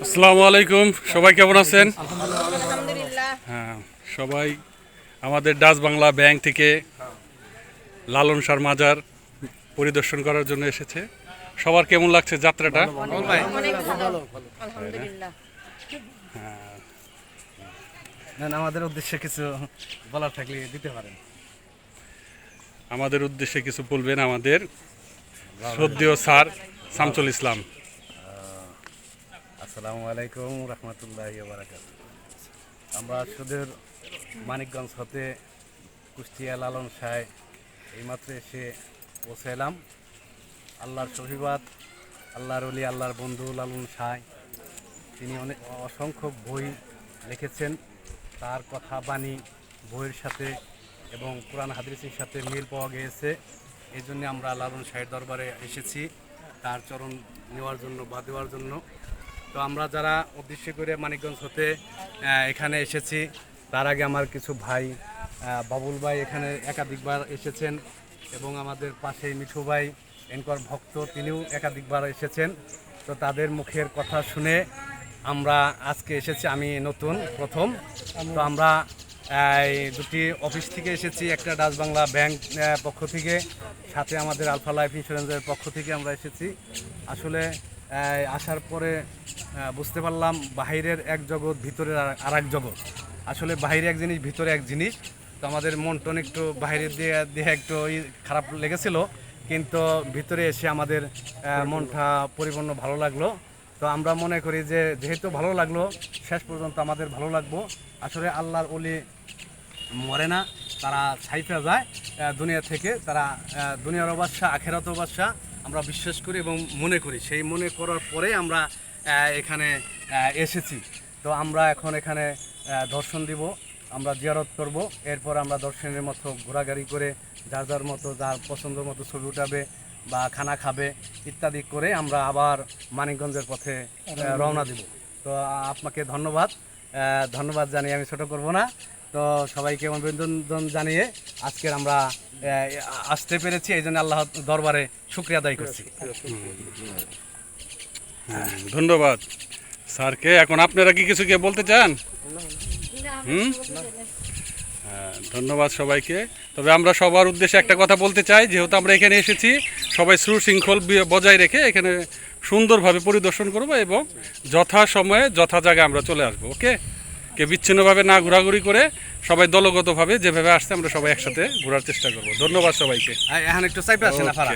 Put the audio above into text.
আসসালামু আলাইকুম, সবাই কেমন আছেন? আলহামদুলিল্লাহ। হ্যাঁ, সবাই আমাদের ডাচ বাংলা ব্যাংক থেকে লালন শাহ মাজার পরিদর্শন করার জন্য এসেছে। সবার কেমন লাগছে যাত্রাটা? অনেক ভালো, আলহামদুলিল্লাহ। আমাদের উদ্দেশ্যে কিছু বলার থাকলে দিতে পারেন। আমাদের উদ্দেশ্যে কিছু বলবেন আমাদের শ্রদ্ধেয় স্যার শামসুল ইসলাম। আসসালামু আলাইকুম রহমতুল্লাহি ওয়া বারাকাতুহু। আমরা সুদূর মানিকগঞ্জ হতে কুষ্টিয়া লালন শাহ এইমাত্র এসে পৌঁছাইলাম। আল্লাহর শহীবাদ, আল্লাহর ওলি, আল্লাহর বন্ধু লালন শাহ, তিনি অনেক অসংখ্য বই লিখেছেন। তার কথা বাণী বইয়ের সাথে এবং কোরআন হাদিসের সাথে মিল পাওয়া গিয়েছে। এই জন্য আমরা লালন শাহের দরবারে এসেছি তার চরণ নেওয়ার জন্য বা দেওয়ার জন্য। তো আমরা যারা উদ্দেশ্য করে মানিকগঞ্জ হতে এখানে এসেছি, তার আগে আমার কিছু ভাই, বাবুল ভাই এখানে একাধিকবার এসেছেন এবং আমাদের পাশেই মিঠু ভাই এনকর ভক্ত, তিনিও একাধিকবার এসেছেন। তো তাদের মুখের কথা শুনে আমরা আজকে এসেছি, আমি নতুন প্রথম। তো আমরা এই দুটি অফিস থেকে এসেছি, একটা ডাচ বাংলা ব্যাংক পক্ষ থেকে, সাথে আমাদের আলফা লাইফ ইন্স্যুরেন্সের পক্ষ থেকে আমরা এসেছি। আসলে আসার পরে বুঝতে পারলাম বাহিরের এক জগৎ, ভিতরের আর এক জগৎ। আসলে বাইরে এক জিনিস, ভিতরে এক জিনিস। তো আমাদের মন টন একটু বাইরের দিয়ে একটু খারাপ লেগেছিল, কিন্তু ভিতরে এসে আমাদের মনটা পরিপূর্ণ ভালো লাগলো। তো আমরা মনে করি যে যেহেতু ভালো লাগলো, শেষ পর্যন্ত আমাদের ভালো লাগবো। আসলে আল্লাহর ওলি মরে না, তারা ছাইফা যায় দুনিয়া থেকে। তারা দুনিয়ার বাদশা, আখেরাতের বাদশা, আমরা বিশ্বাস করি এবং মনে করি। সেই মনে করার পরে আমরা এখানে এসেছি। তো আমরা এখন এখানে দর্শন দিব, আমরা জিয়ারত করব। এরপর আমরা দর্শনের মতো ঘোরাঘুরি করে যার যার মতো, যার পছন্দ মতো ছবি উঠাবে বা খানা খাবে ইত্যাদি করে আমরা আবার মানিকগঞ্জের পথে রওনা দিব। তো আপনাকে ধন্যবাদ জানিয়ে আমি ছোট করব না। তো সবাইকে অভিনন্দন জানিয়ে আজকের আমরা আসতে পেরেছি, এই জন্য আল্লাহ দরবারে শুকরিয়া আদায় করছি। ধন্যবাদ স্যারকে। এখন আপনারা কি কিছু বলতে চান? ধন্যবাদ সবাইকে। তবে আমরা সবার উদ্দেশ্যে একটা কথা বলতে চাই, যেহেতু আমরা এখানে এসেছি, সবাই সুশৃঙ্খল বজায় রেখে এখানে সুন্দরভাবে পরিদর্শন করব এবং যথা সময়ে যথা জায়গায় আমরা চলে আসবো। ওকে, কে বিচ্ছিন্নভাবে না ঘোরাঘুরি করে সবাই দলগতভাবে যেভাবে আসছে আমরা সবাই একসাথে ঘোরার চেষ্টা করব। ধন্যবাদ সবাইকে। এখন একটু চাইপে আসেন আপনারা।